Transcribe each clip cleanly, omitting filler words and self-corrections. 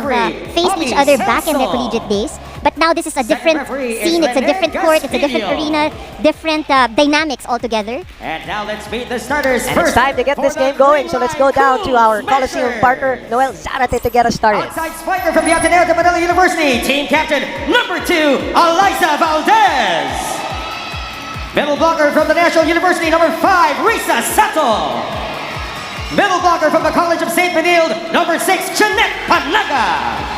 have faced each other back in their collegiate days. But now this is a different scene, it's a different court, it's a different arena, different dynamics altogether. And now let's meet the starters And first. it's time to get this game going, so let's go down to our Coliseum partner, Noel Zarate, to get us started. Outside spiker from the Ateneo de Manila University, team captain number 2, Alyssa Valdez. Middle blocker from the National University, number 5, Risa Sato. Middle blocker from the College of St. Benilde, number 6, Jeanette Panaga.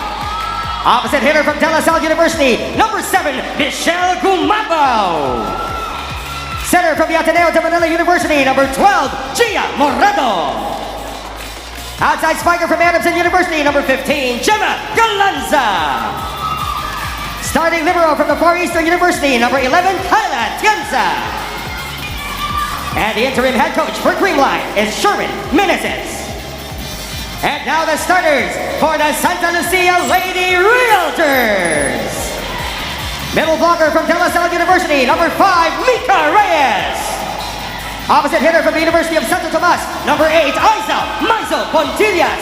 Opposite hitter from De La Salle University, number 7, Michele Gumabao. Center from the Ateneo de Manila University, number 12, Gia Morado. Outside spiker from Adamson University, number 15, Jema Galanza. Starting libero from the Far Eastern University, number 11, Kyla Tienza. And the interim head coach for Creamline is Sherman Meneses. And now the starters for the Santa Lucia Lady Realtors. Middle blocker from De La Salle University, number 5, Mika Reyes. Opposite hitter from the University of Santo Tomas, number 8, Aiza Maizo Pontillas.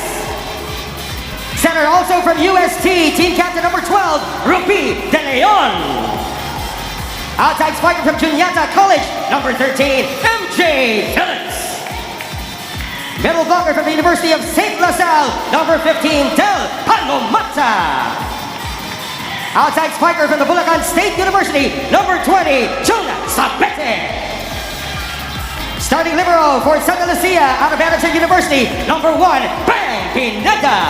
Center also from UST, team captain number 12, Rupi De Leon. Outside spiker from Juniata College, number 13, MJ Phillips. Middle blocker from the University of St. La Salle, number 15, Del Palomata. Outside spiker from the Bulacan State University, number 20, Jonah Sabete. Starting libero for Santa Lucia out of Anderson University, number 1, Bang Pineda.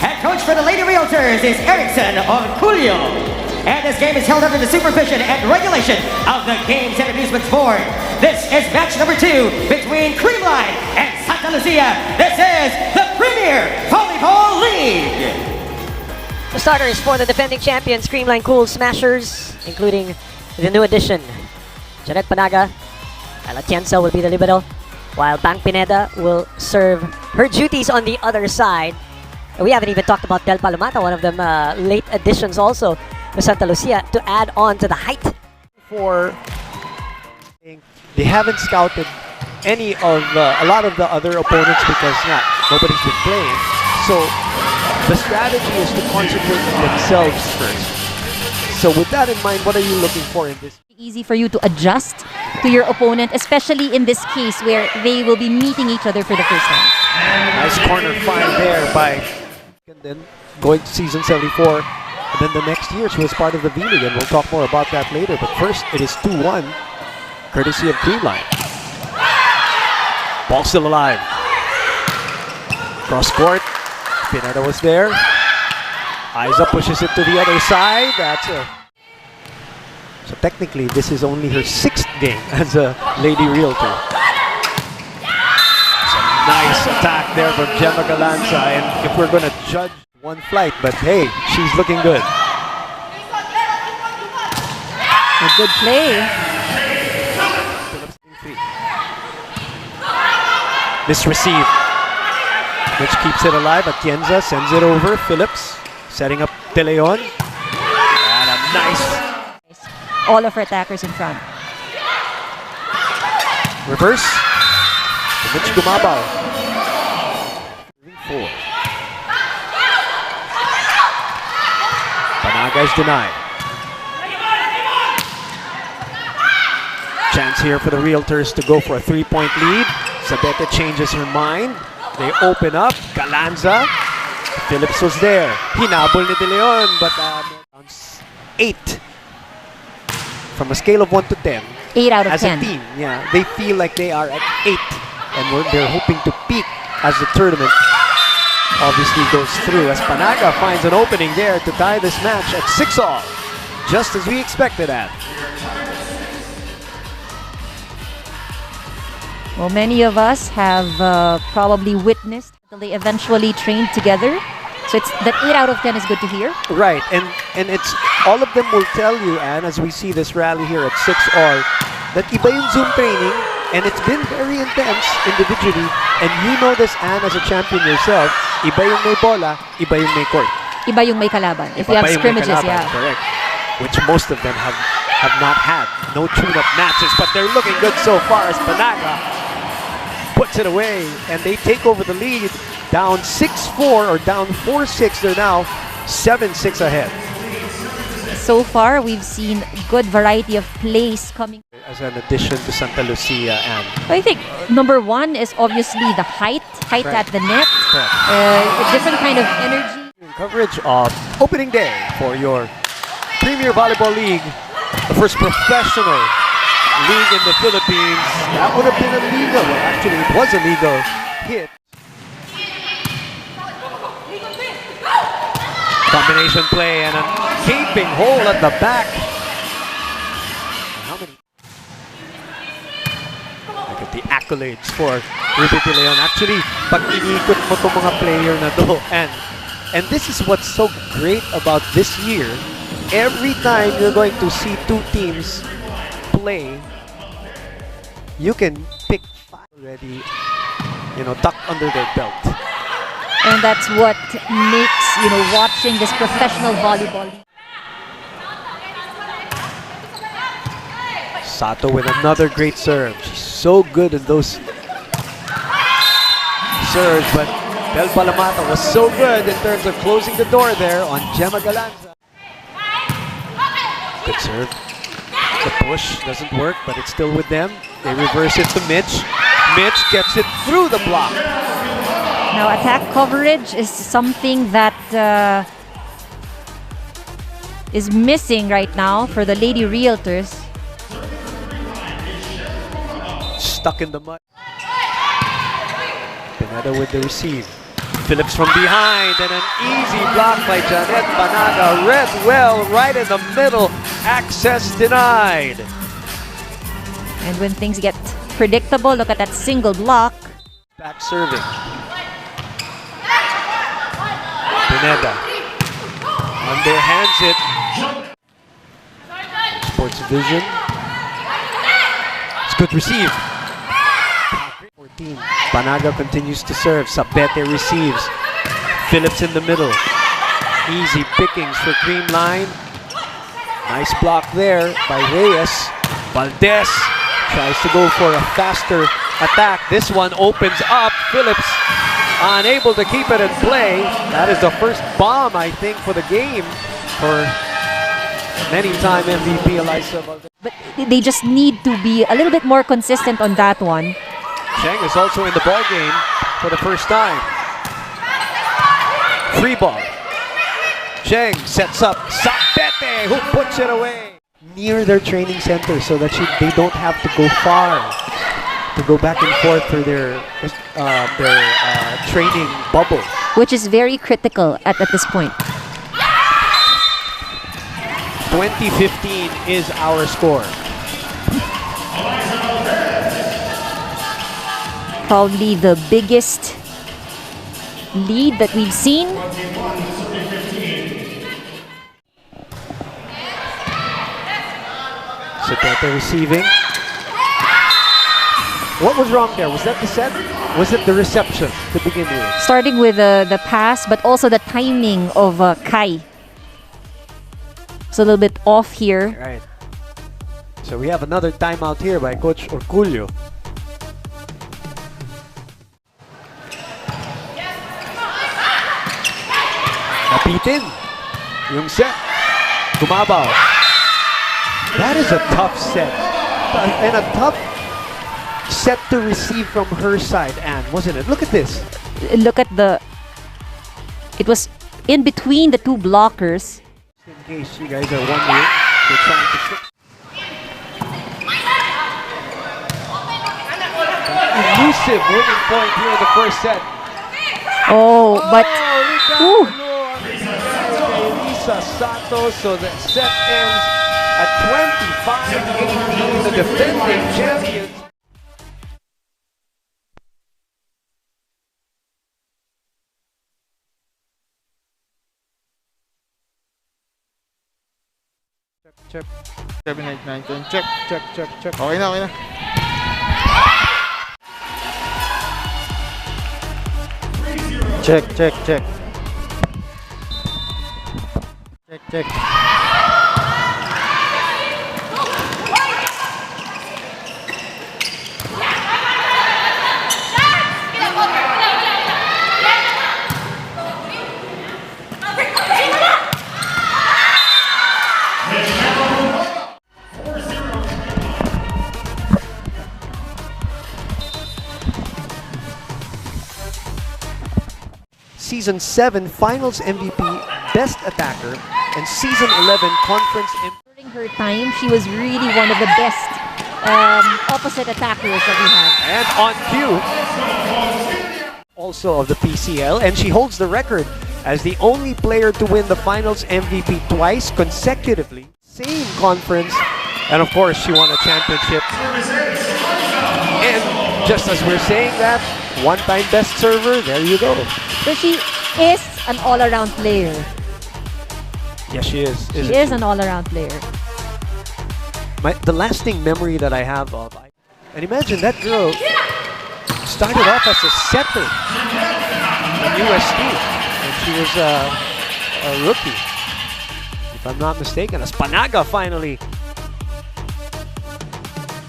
Head coach for the Lady Realtors is Erickson Orculio. And this game is held under the supervision and regulation of the Games and Amusements Board. This is match number 2 between Creamline and Santa Lucia. This is the Premier Volleyball League. The starters for the defending champions, Creamline Cool Smashers, including the new addition, Jeanette Panaga. Kyla Tienza will be the libero, while Bang Pineda will serve her duties on the other side. We haven't even talked about Del Palomata, one of them late additions also to Santa Lucia, to add on to the height. They haven't scouted any of a lot of the other opponents because nobody's been playing. So the strategy is to concentrate on themselves first. So with that in mind, what are you looking for in this? Easy for you to adjust to your opponent, especially in this case where they will be meeting each other for the first time. Nice corner find there by, and then going to season 74. And then the next year she was part of the V-League, and we'll talk more about that later. But first, it is 2-1, courtesy of Creamline. Ball still alive. Cross court. Pineda was there. Aiza pushes it to the other side. That's a... So technically, this is only her 6th game as a Lady Realtor. It's a nice attack there from Jema Galanza. And if we're going to judge one flight, but hey, she's looking good. A good play. Misreceived, which keeps it alive. Atienza sends it over. Phillips setting up De Leon. And a nice All of her attackers in front. reverse to Mitch Gumabao. Moving 4. Panaga is denied. Chance here for the Realtors to go for a 3-point lead. Sabete changes her mind. They open up. Galanza. Phillips was there. Hinabol ni De Leon, but 8. From a scale of 1 to 10. 8 out of as 10. a team, yeah, they feel like they are at 8, and they're hoping to peak as the tournament obviously goes through, as Panaga finds an opening there to tie this match at 6-all, just as we expected at. Well, many of us have probably witnessed that they eventually trained together. So it's that 8 out of 10 is good to hear. Right, and it's all of them will tell you, Anne, as we see this rally here at 6-all, that iba yung Zoom training, and it's been very intense individually. And you know this, Anne, as a champion yourself, iba yung may bola, iba yung may court. Iba yung may kalaban. If you have scrimmages, yeah. Correct. Which most of them have not had. No tune-up matches, but they're looking good so far as Panaga puts it away, and they take over the lead down 6-4 or down 4-6. They're now 7-6 ahead. So far, we've seen good variety of plays coming. As an addition to Santa Lucia, and I think number one is obviously the height at the net. A different kind of energy. Coverage of opening day for your Premier Volleyball League, the first professional league in the Philippines. That would have been a legal, well, actually it was a legal hit. Combination play and a gaping hole at the back. How many? Look at the accolades for Ruby De Leon. Actually, pag inikot mo itong mga player na to, and this is what's so great about this year. Every time you're going to see two teams play, you can pick 5 already, tucked under their belt. And that's what makes, watching this professional volleyball league. Sato with another great serve. She's so good in those serves, but Del Palamata was so good in terms of closing the door there on Jema Galanza. Good serve. The push doesn't work, but it's still with them. They reverse it to Mitch. Mitch gets it through the block. Now, attack coverage is something that is missing right now for the Lady Realtors. Stuck in the mud. Pineda with the receive. Phillips from behind, and an easy block by Janet Banaga. Read well, right in the middle. Access denied. And when things get predictable, look at that single block. Back serving. Pineda underhands it. Sports Vision. It's good receive. 14. Banaga continues to serve. Sabete receives. Phillips in the middle. Easy pickings for Creamline. Nice block there by Reyes. Valdez tries to go for a faster attack. This one opens up. Phillips unable to keep it in play. That is the first bomb, I think, for the game for many-time MVP Alyssa Valdez. But they just need to be a little bit more consistent on that one. Cheng is also in the ball game for the first time. Free ball. Cheng sets up Sabete, who puts it away near their training center so that they don't have to go far to go back and forth for their training bubble, which is very critical at this point. 20-15 is our score. Probably the biggest lead that we've seen. Sabete receiving. What was wrong there? Was that the set? Was it the reception to begin with? Starting with the pass, but also the timing of Kai. It's a little bit off here. Right. So we have another timeout here by Coach Orculio. Napitin yung set. Gumabao. That is a tough set. And a tough set to receive from her side, Anne, wasn't it? Look at this. Look at it was in between the two blockers. In case you guys are wondering, we're trying to fix. Elusive winning point here in the first set. Oh, but Elisa Santos, so the set ends at 25-18, the defending champions. Check. 7, 8, 9, 10. Check. Okay na. Check. Check. Season 7 Finals MVP, Best Attacker, and Season 11 Conference MVP. During her time, she was really one of the best opposite attackers that we have. And on cue, also of the PCL, and she holds the record as the only player to win the Finals MVP twice consecutively. Same conference, and of course she won a championship. And just as we're saying that, one-time best server, there you go. So she is an all-around player. Yes, she is. She is an all-around player. The lasting memory that I have of, and imagine that girl started off as a setter in USD, and she was a rookie, if I'm not mistaken, as Panaga finally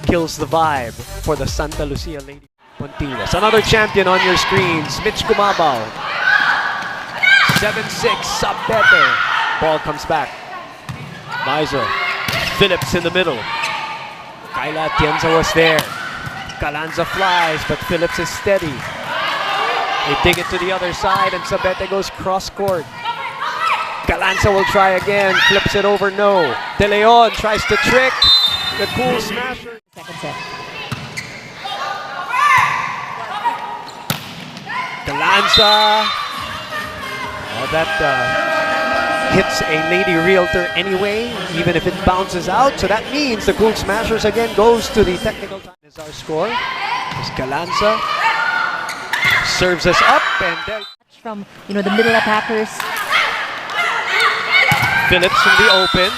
kills the vibe for the Santa Lucia Lady Pontiles. Another champion on your screens, Michele Gumabao. 7-6, Sabete. Ball comes back. Mizo. Phillips in the middle. Kayla Atienza was there. Galanza flies, but Phillips is steady. They dig it to the other side, and Sabete goes cross-court. Galanza will try again, flips it over, no. De Leon tries to trick the cool smasher. Second set. Galanza. Well, that hits a Lady Realtor anyway, even if it bounces out. So that means the Cool Smashers again goes to the technical time. Is our score. As Galanza serves us up, and then From the middle attackers. Phillips from the open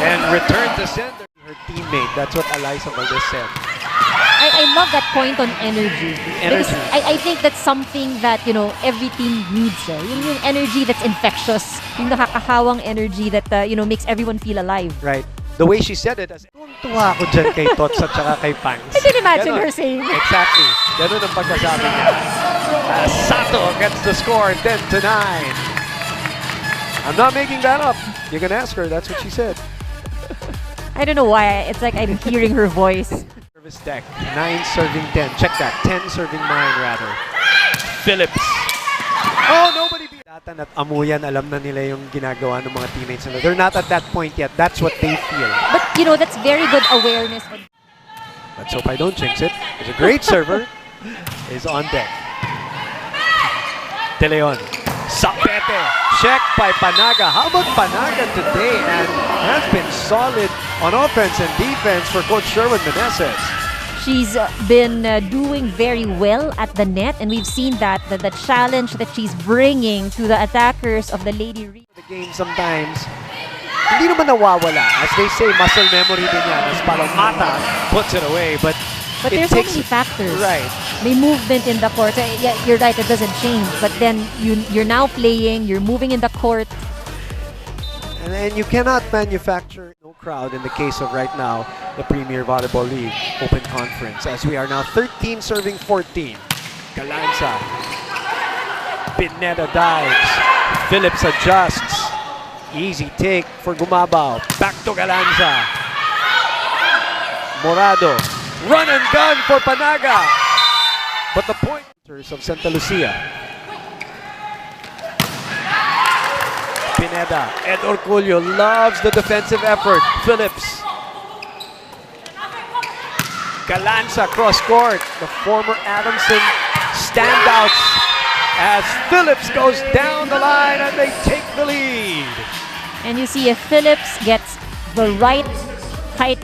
and return to sender. Her teammate. That's what Alyssa Valdez said. I love that point on energy. Because I think that's something that, every team needs. Yung energy that's infectious. Yung nakakahawang energy that, makes everyone feel alive. Right. The way she said it, as tuwa ako dyan kay Tots at saka kay Pangs. I can imagine Ganon. her saying. Exactly. Ganun ang pagkasabi niya. Sato gets the score, 10-9. I'm not making that up. You can ask her. That's what she said. I don't know why. It's like I'm hearing her voice. Service deck. 9 serving 10. Check that. 10 serving 9 rather. Phillips. Oh, nobody beat. Datan at Amuyan, alam na nila yung ginagawa ng mga teammates nila. They're not at that point yet. That's what they feel. But, that's very good awareness. Let's hope I don't jinx it. There's a great server is on deck. De Leon. Sapete. Check by Panaga. How about Panaga today? And has been solid on offense and defense for Coach Sherwin Meneses. She's been doing very well at the net, and we've seen that the challenge that she's bringing to the attackers of the Lady Realtors. The game sometimes, hindi naman nawawala. As they say, muscle memory din yan. As parang mata puts it away. But there's so many factors. Right. May movement in the court. Yeah, you're right, it doesn't change. But then you're now playing, you're moving in the court. And then you cannot manufacture no crowd in the case of right now, the Premier Volleyball League Open Conference, as we are now 13 serving 14. Galanza. Pineda dives. Phillips adjusts. Easy take for Gumabao. Back to Galanza. Morado. Run and gun for Panaga. But the pointers of Santa Lucia. Pineda. Ed Orculio loves the defensive effort. Phillips. Galanza cross court. The former Adamson standouts as Phillips goes down the line and they take the lead. And you see if Phillips gets the right height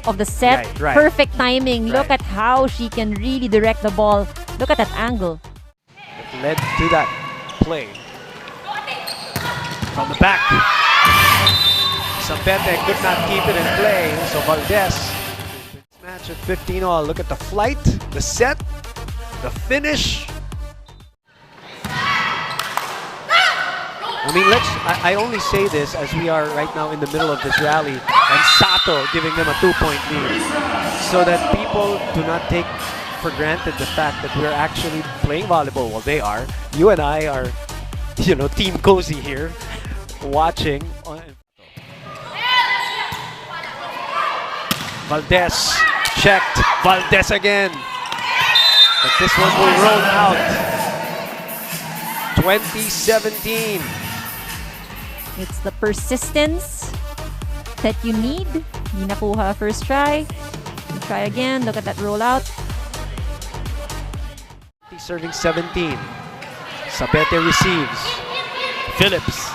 of the set, Right. perfect timing. Look Right. at how she can really direct the ball. Look at that angle. It led to that play. From the back. Sabete could not keep it in play, so Valdez. Match at 15-all. Look at the flight, the set, the finish. I mean, I only say this as we are right now in the middle of this rally, and Sato giving them a 2-point lead, so that people do not take for granted the fact that we're actually playing volleyball. Well, they are. You and I are, Team Cozy here, watching. Valdez checked. Valdez again. But this one will roll out. 20-17. It's the persistence that you need. Hindi nakuha first try. You try again. Look at that rollout. Serving 17. Sabete receives. Phillips.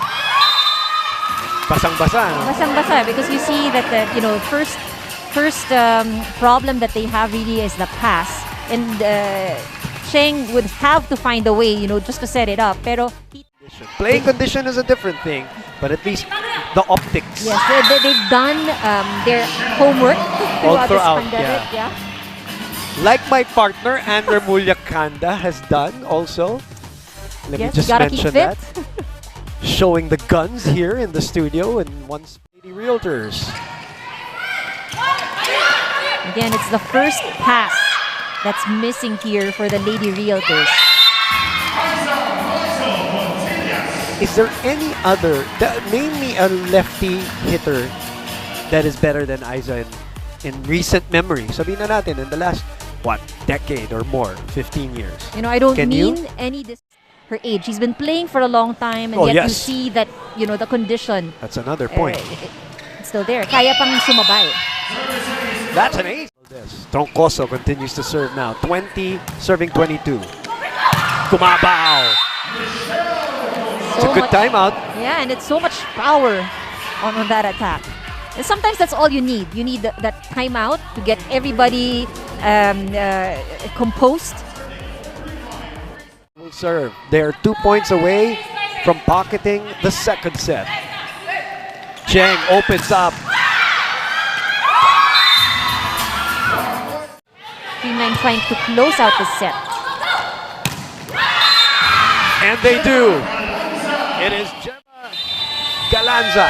Basang-basa. No? Basang-basa because you see that the first problem that they have really is the pass, and Cheng would have to find a way, just to set it up. Pero playing condition is a different thing, but at least the optics. yes, they've done their homework All throughout this throughout, pandemic. Yeah. Like my partner, Andre Mulyakanda, has done also. Let me Yes, just gotta keep mention fit. that. Showing the guns here in the studio and once Lady Realtors. Again, it's the first pass that's missing here for the Lady Realtors. Is there any other, name me a lefty hitter that is better than Aiza in recent memory? Sabihin na natin, in the last, decade or more, 15 years. I don't Can mean you? her age. She's been playing for a long time, and Oh, yet you yes. see that, the condition That's another point. it's still there. Kaya pang sumabay. That's an ace. Troncoso continues to serve now. 20, serving 22. Gumabao. It's a good timeout. Yeah, and it's so much power on that attack. And sometimes that's all you need. You need that timeout to get everybody composed. Will serve. They're 2 points away from pocketing the second set. Cheng opens up. Creamline trying to close out the set. And they do. It is Jema Galanza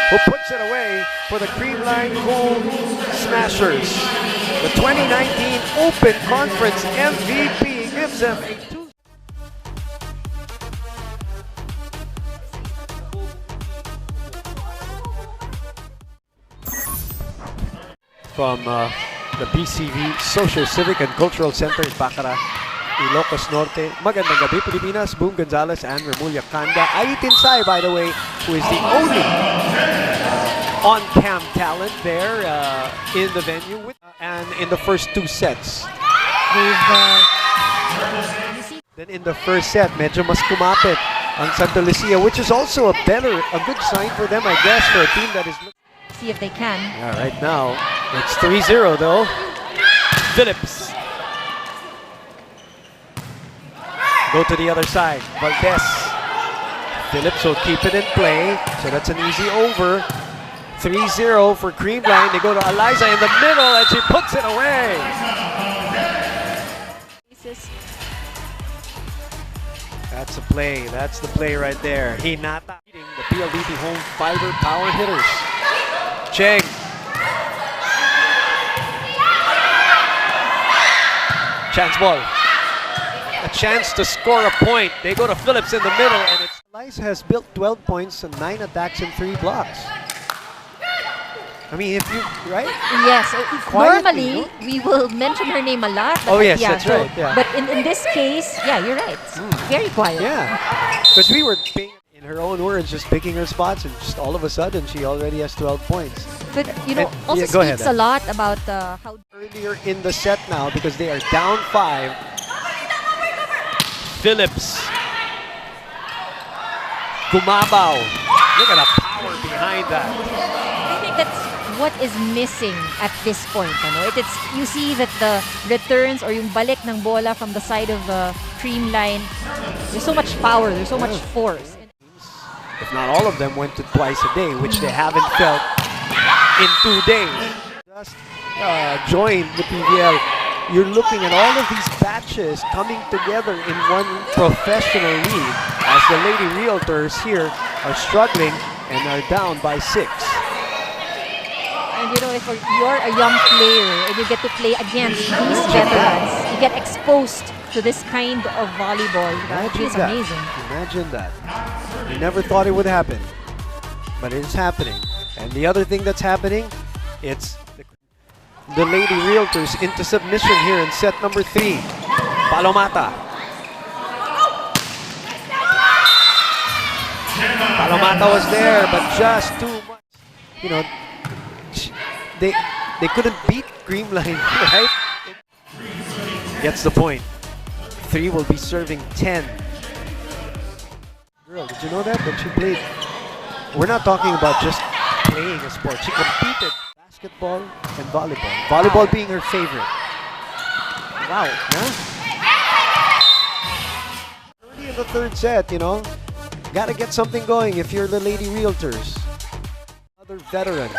who puts it away for the Creamline Gold Smashers. The 2019 Open Conference MVP gives them a 2. From the PCV Socio-Civic and Cultural Center in Baccara, Ilocos Norte. Magandang gabi, Pilipinas. Boom Gonzalez and Remulia Kanda. Aitin Sai, by the way, who is the only on-cam talent there in the venue and in the first 2 sets. Then in the first set, medyo mas kumapit ang Santa Lucia, which is also a good sign for them, I guess, for a team that is looking. See if they can. Yeah, right now, it's 3-0 though. Phillips. Go to the other side. Valdez. Phillips will keep it in play. So that's an easy over. 3-0 for Creamline. They go to Alyssa in the middle and she puts it away. That's a play. That's the play right there. Hinata beating the PLDT home fiber power hitters. Cheng. Chance ball. A chance to score a point. They go to Phillips in the middle, and it's Alyssa has built 12 points and 9 attacks and 3 blocks. I mean, if you Yes, Quietly, normally we will mention her name a lot. But Oh, yes, that's right, yeah. But in this case, yeah, you're right. Very quiet. Yeah, because we were paying, in her own words, just picking her spots, and just all of a sudden she already has 12 points. But also go ahead, speaks a lot about how Earlier in the set now because they are down 5. Phillips. Gumabao. Look at the power behind that. I think that's what is missing at this point. It's you see that the returns or yung balik ng bola from the side of Creamline, there's so much power, there's so much force. If not all of them went to twice a day, which they haven't felt in 2 days. Just joined the PVL. You're looking at all of these batches coming together in one professional league as the Lady Realtors here are struggling and are down by 6. And if you're a young player and you get to play against these veterans, you get exposed to this kind of volleyball. It's amazing. Imagine that. You never thought it would happen, but it's happening. And the other thing that's happening, it's the Lady Realtors into submission here in set number 3. Palomata. Palomata was there, but just too much. You know, they couldn't beat Creamline, right? Gets the point. 3 will be serving 10. Girl, did you know that? That she played. We're not talking about just playing a sport. She competed basketball and volleyball. Volleyball being her favorite. Wow. Huh? Early in the third set, you know. Gotta get something going if you're the Lady Realtors. Another veteran.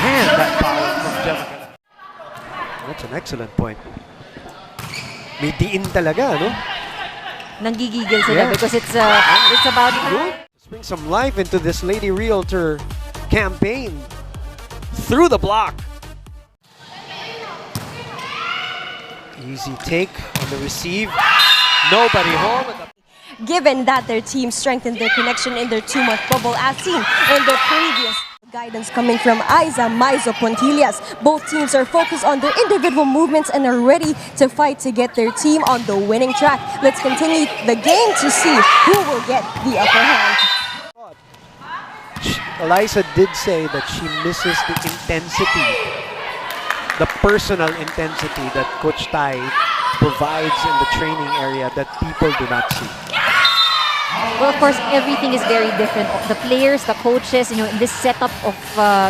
Man, that power from Jema Galanza. That's an excellent point. May diin talaga, no? Nanggigigil sila because it's about Let's bring some life into this Lady Realtor campaign. Through the block. Easy take on the receive. Nobody home. Given that their team strengthened their connection in their 2-month bubble as seen in the previous guidance coming from Aiza Maizo Pontillas. Both teams are focused on their individual movements and are ready to fight to get their team on the winning track. Let's continue the game to see who will get the upper hand. Alyssa did say that she misses the intensity, the personal intensity that Coach Tai provides in the training area that people do not see. Well, of course, everything is very different. The players, the coaches, in this setup of,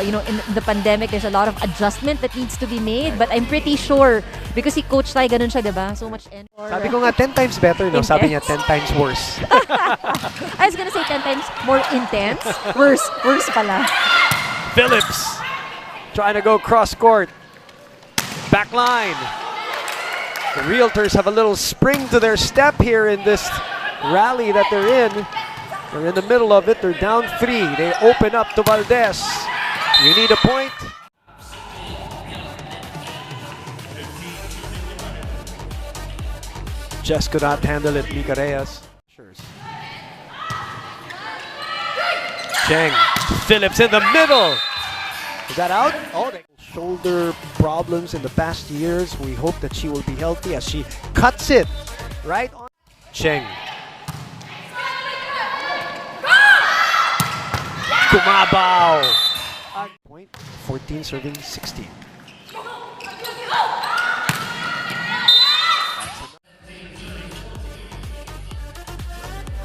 in the pandemic, there's a lot of adjustment that needs to be made. But I'm pretty sure, because si Coach Tai, ganun siya, diba? So much energy. Sabi ko nga, 10 times better, no? Sabi niya, 10 times worse. I was gonna say 10 times more intense. Worse pala. Phillips trying to go cross court. Back line. The Realtors have a little spring to their step here in this rally that they're in. They're in the middle of it. They're down 3. They open up to Valdez. You need a point. Just could not handle it, Mika Reyes. Cheng. Phillips in the middle. Is that out? Oh, they shoulder problems in the past years. We hope that she will be healthy as she cuts it right on. Cheng. Gumabao. Point 14 serving 16.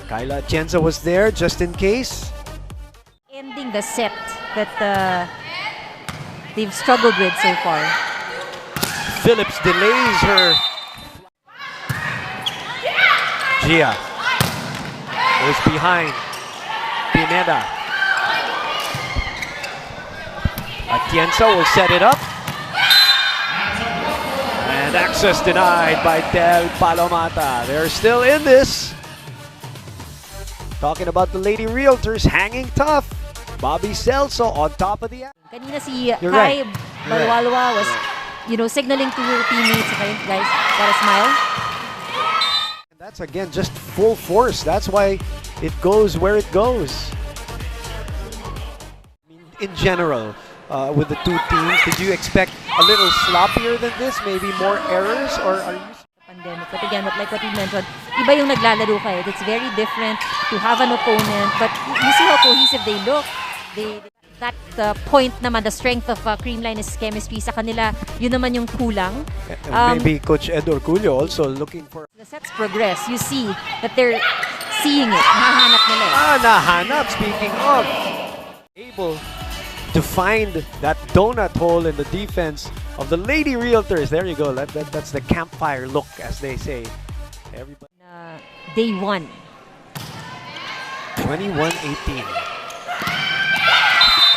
Kyla Atienza was there just in case. Ending the set that they've struggled with so far. Phillips delays her. Gia goes behind. Pineda. Atienza will set it up. And access denied by Del Palomata. They're still in this. Talking about the Lady Realtors hanging tough. Bobby Celso on top of the act. Kanina si Kai Balwalwa was, signaling to her teammates, okay, guys, gotta smile. And that's again just full force. That's why it goes where it goes. I mean, in general, with the two teams, did you expect a little sloppier than this? Maybe more errors, or are you? Pandemic. But again, like what you mentioned, iba yung naglalaro kayo. It's very different to have an opponent. But you see how cohesive they look. That point naman, the strength of Creamline is chemistry sa kanila. Yun naman yung kulang. Maybe Coach Ed Orculio also looking for... The sets progress. You see that they're seeing it. Nahanap nila. Nahanap. Speaking of, able to find that donut hole in the defense of the Lady Realtors. There you go. That's the campfire look, as they say. Everybody. Day 1. 21-18.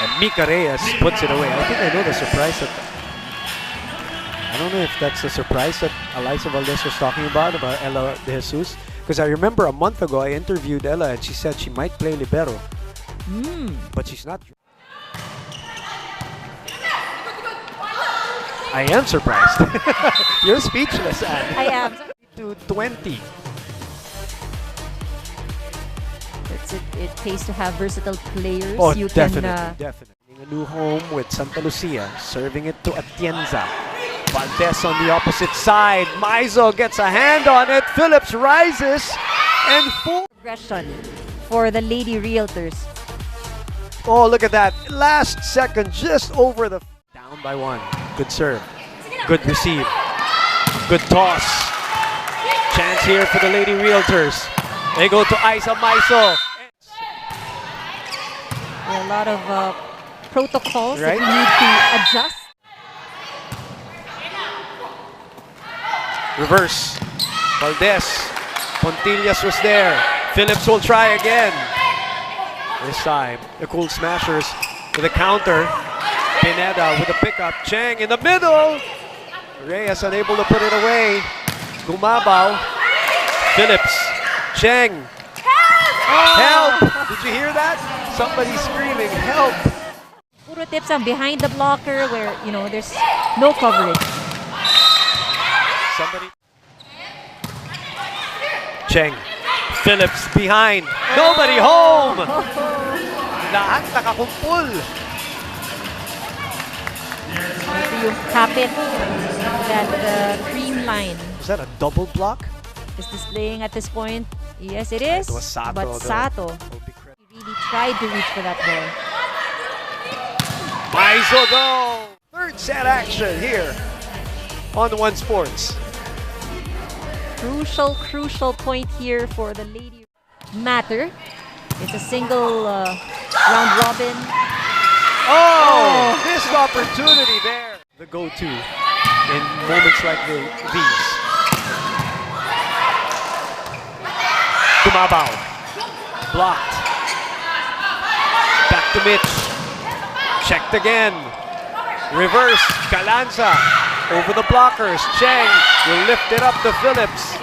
And Mika Reyes puts it away. I think I know the surprise that... I don't know if that's the surprise that Alyssa Valdez was talking about Ella De Jesus. Because I remember a month ago, I interviewed Ella and she said she might play libero. But she's not. I am surprised. You're speechless, Anne. I am. To 20. It pays to have versatile players. Oh, you definitely. A new home with Santa Lucia, serving it to Atienza. Valdez on the opposite side. Maizo gets a hand on it. Phillips rises and Aggression for the Lady Realtors. Oh, look at that. Last second, just over the... Down by 1. Good serve. Good receive. Good toss. Chance here for the Lady Realtors. They go to Isa Maiso. There are a lot of protocols Right. that we need to adjust. Reverse. Valdez. Pontillas was there. Phillips will try again. This time, the Cool Smashers with a counter. Pineda with a pickup. Cheng in the middle. Reyes unable to put it away. Gumabao. Phillips. Cheng. Help! Did you hear that? Somebody screaming, help! Puro tips ang behind the blocker where, you know, there's no coverage. Somebody. Cheng. Phillips behind. Nobody home! Lahat nakakumpul. Ito yung kapit that Creamline Was that a double block? is displaying at this point. Yes, it is. It was Sato, but though. Sato really tried to reach for that ball. Maiso go! Third set action here on One Sports. Crucial point here for the Lady Matter. It's a single round robin. Oh! Missed opportunity there. The go-to in moments like these. Gumabao. Blocked. Back to Mitch. Checked again. Reverse. Galanza. Over the blockers. Cheng will lift it up to Phillips.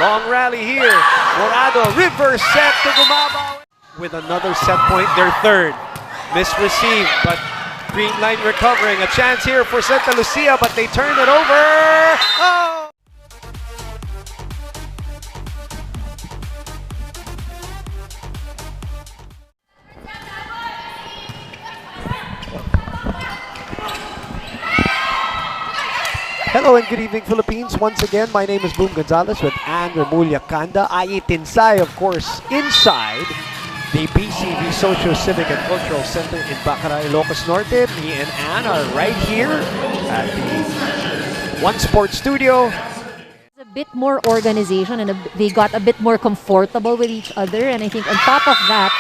Long rally here. Morado. Reverse set to Gumabao. With another set point, their third. Misreceived, but Creamline recovering. A chance here for Santa Lucia, but they turn it over. Oh! Hello and good evening, Philippines. Once again, my name is Boom Gonzalez with Ann Remulla Kanda. Tinsay, of course, inside the PCV Socio-Civic and Cultural Center in Baccara, Ilocos Norte. Me and Ann are right here at the One Sports Studio. A bit more organization and they got a bit more comfortable with each other. And I think on top of that,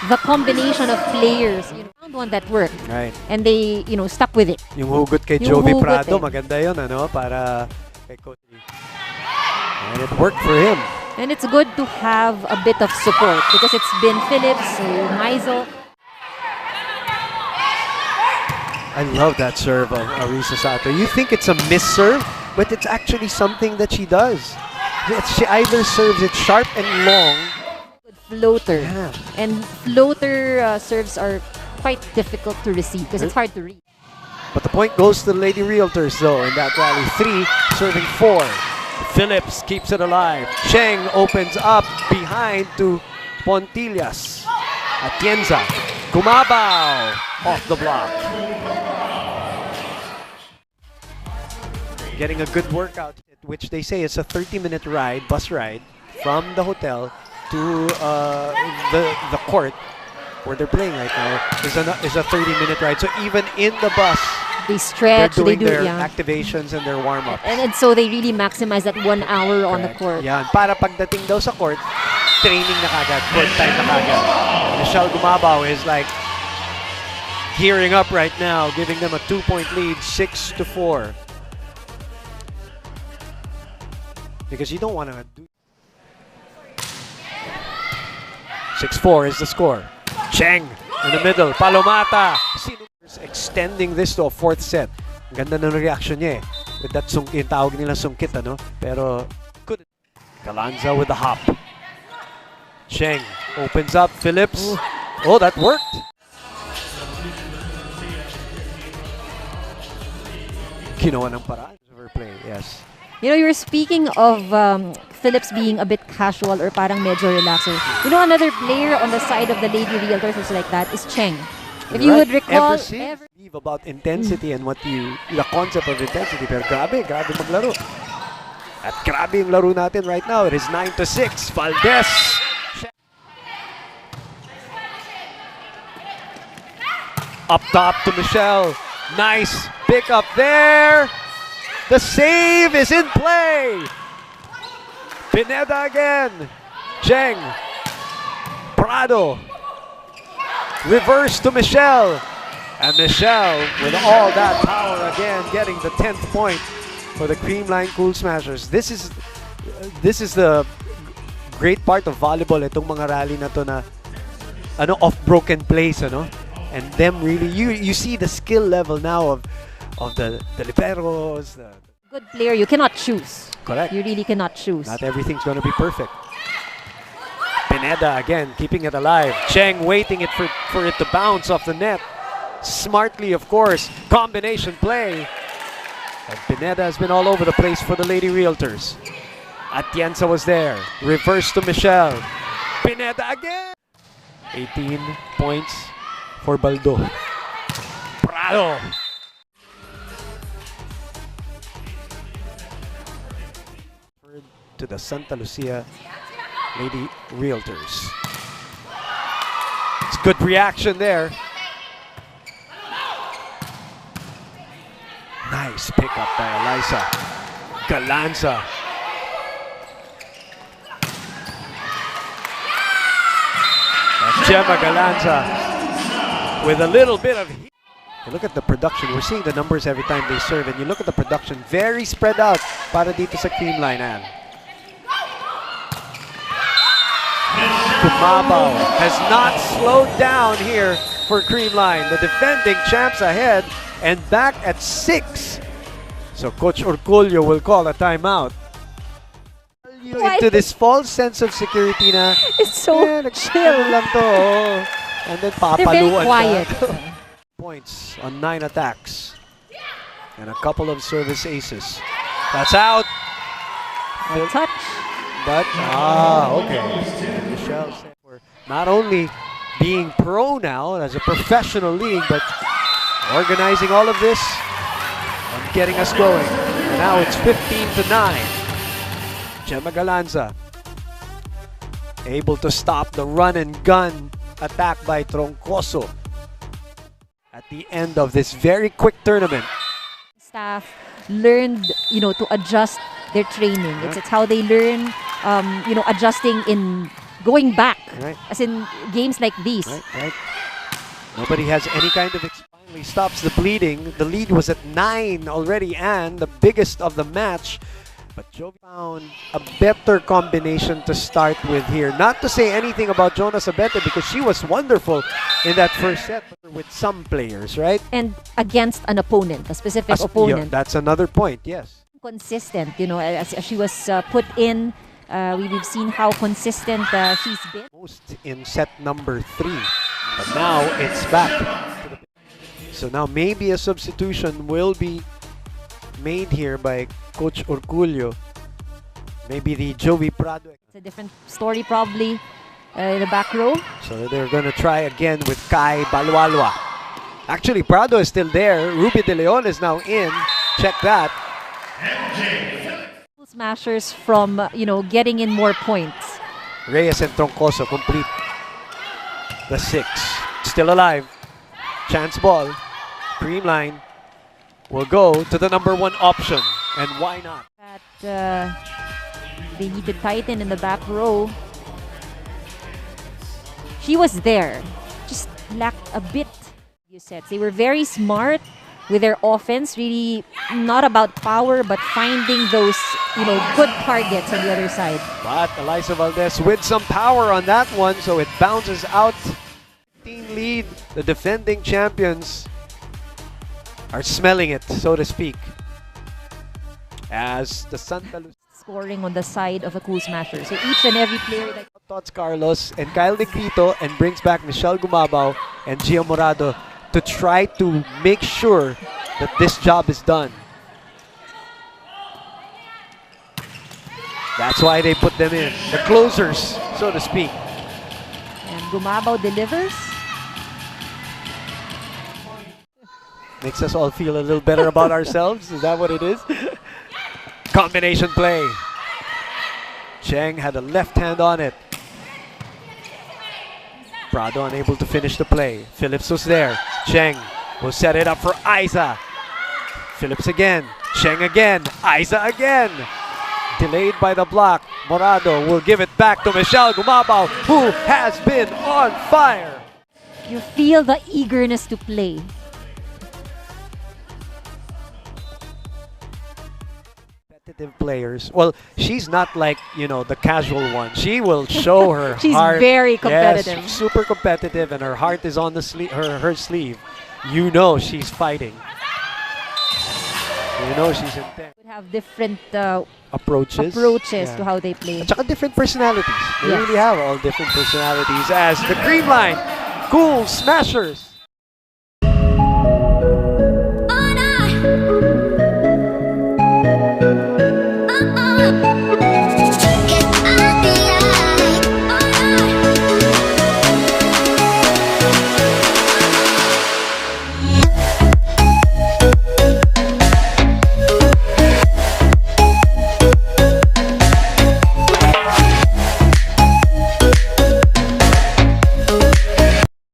the combination of players, you know, found one that worked. Right. And they, you know, stuck with it. Yung hugot kay Yung Jovi hugot Prado, eh. maganda yun, ano, para kay Coach. And it worked for him. And it's good to have a bit of support because it's been Phillips, Maiso. I love that serve of Arisa Sato. You think it's a miss serve, but it's actually something that she does. She either serves it sharp and long. Floater. Yeah. And floater serves are quite difficult to receive because it's hard to read. But the point goes to the Lady Realtors, though, in that rally. 3, serving 4. Phillips keeps it alive. Cheng opens up behind to Pontillas. Atienza. Gumabao off the block. Getting a good workout, which they say is a 30-minute ride, bus ride, from the hotel to the court where they're playing right now is a 30-minute ride. So even in the bus, They stretch, they're doing they do, their yeah. activations and their warm-ups. And so they really maximize that 1 hour on the court. Yan. Para pagdating daw sa court, training na kagad, court time na kagad. Michele Gumabao is like gearing up right now, giving them a 2-point lead, 6-4. Because you don't want to do 6-4 is the score. Cheng in the middle. Palomata. Extending this to a 4th set. Ganda ng reaction niya eh. With that sungkit, tawag nila sungkit, ano? Pero, good. Galanza with the hop. Cheng opens up. Phillips. Oh, that worked. Ginawa ng paraan. Overplay, yes. You know, you were speaking of Phillips being a bit casual or parang medyo relaxer. You know, another player on the side of the Lady Realtors who's like that is Cheng. If you would recall, about intensity and what the concept of intensity. Pero grabe maglaro. At grabe yung laro natin right now. It is 9-6. Valdez. Up top to Michele. Nice pick up there. The save is in play. Pineda again. Cheng. Prado. Reverse to Michele. And Michele, with all that power again, getting the 10th point for the Creamline Cool Smashers. This is the great part of volleyball. Itong mga rally na to na off broken plays, and them really you see the skill level now of the liberos. Good player, you cannot choose. Correct. You really cannot choose. Not everything's going to be perfect. Pineda again keeping it alive. Cheng waiting for it to bounce off the net. Smartly, of course. Combination play. And Pineda has been all over the place for the Lady Realtors. Atienza was there. Reverse to Michele. Pineda again. 18 points for Baldo. Prado. To the Santa Lucia Lady Realtors. It's good reaction there. Nice pickup by Alyssa Galanza. And Jema Galanza with a little bit of heat. You look at the production, we're seeing the numbers every time they serve, and you look at the production, very spread out para dito sa Creamline. Gumabao has not slowed down here for Creamline. The defending champs ahead and back at 6. So Coach Orculio will call a timeout. Into this false sense of security na It's so chill. lang to. And then They're very papaluan quiet. Points on 9 attacks. And a couple of service aces. That's out. A touch. But, okay. Michele said we're not only being pro now as a professional league, but organizing all of this and getting us going. And now it's 15-9. Jema Galanza able to stop the run and gun attack by Troncoso at the end of this very quick tournament. Staff learned, to adjust their training. It's how they learn, adjusting in going back. Right. As in games like these. Right. Nobody has any kind of finally stops the bleeding. The lead was at 9 already, and the biggest of the match. But Joe found a better combination to start with here. Not to say anything about Jonah Sabete because she was wonderful in that first set with some players, right? And against an opponent, a specific opponent. That's another point, yes. Consistent, as she was put in. We've seen how consistent she's been. Most in set number 3. But now it's back. So now maybe a substitution will be made here by Coach Orculio. Maybe the Joey Prado. It's a different story probably in the back row. So they're going to try again with Kai Balwalwa. Actually, Prado is still there. Ruby De Leon is now in. Check that. Smashers from, getting in more points. Reyes and Troncoso complete the 6. Still alive. Chance ball. Creamline will go to the number 1 option. And why not? That they need to tighten in the back row. She was there. Just lacked a bit. You said they were very smart with their offense. Really not about power, but finding those, good targets on the other side. But Alyssa Valdez with some power on that one, so it bounces out. 15 lead. The defending champions are smelling it, so to speak. As the Santa Lucia Scoring on the side of a Cool Smasher. So each and every player that Tots Carlos and Kyle Negrito and brings back Michele Gumabao and Gio Morado to try to make sure that this job is done. That's why they put them in. The closers, so to speak. and Gumabao delivers. Makes us all feel a little better about ourselves. Is that what it is? Combination play. Cheng had a left hand on it. Prado unable to finish the play. Phillips was there. Cheng will set it up for Aiza. Phillips again. Cheng again. Aiza again. Delayed by the block. Morado will give it back to Michele Gumabao, who has been on fire. You feel the eagerness to play. Competitive players. Well, she's not like, you know, the casual one. She will show her She's heart. very competitive. Yes, super competitive, and her heart is on the her sleeve. You know she's fighting. You know she's intense. Would have different Approaches to how they play. At saka different personalities. They Yes. really have all different personalities as the Creamline Cool Smashers.